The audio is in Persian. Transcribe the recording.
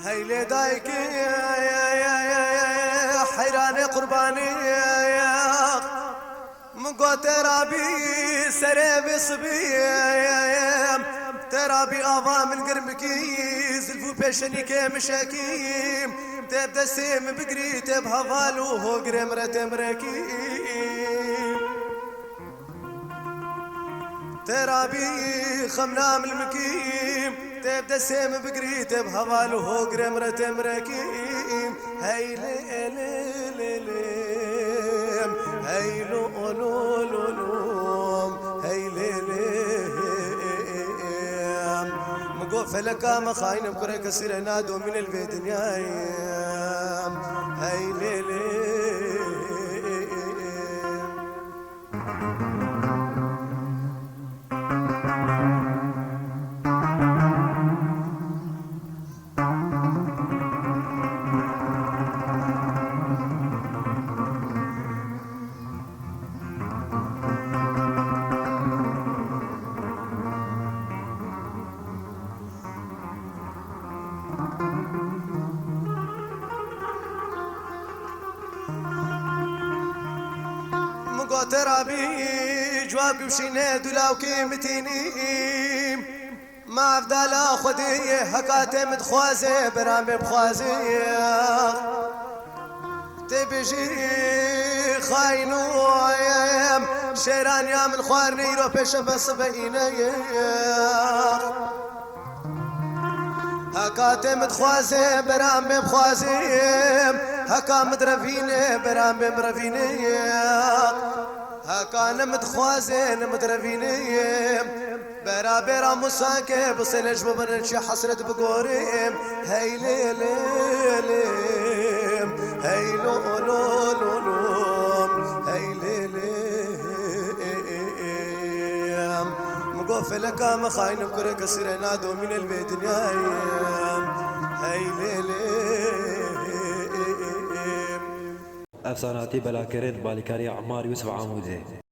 هيلي دايكي حيراني قرباني مقو ترابي سرابي صبيم ترابي آفا من قرمكي زلفو بيشني كمشاكيم تبدا سيم بقري تبها فالو هو قرم رتمركي ترابي خمنا من المكيم تبدا سيم بقري تبها فالو هو قرم رتمركيم هاي ليلم هاي لولولوم هاي ليلم مقو فلكا مخاين بكره كسر نادو من البيت نايم هاي ليلم ترابي جواب وشيني دولاو كيمتيني ما افضل اخذي هكاتي متخوازي برامي بخوازي تبجي خاينو شيران يا من خوارني رو بيش بس بيني هكاتي متخوازي برامي بخوازي هكا مدرفيني برامي مرفيني هكا نمتخوازين مدرفيني برا برا مساكي بصيلش ببنشي حسرت بقوريم هاي ليلم هاي لولولوم هاي ليلم مقوف لكا مخاين بكرك سرنادو من البيت نايم هاي ليلم افساناتی بلاکرد بالیکاری عمار یوسف عاموزه.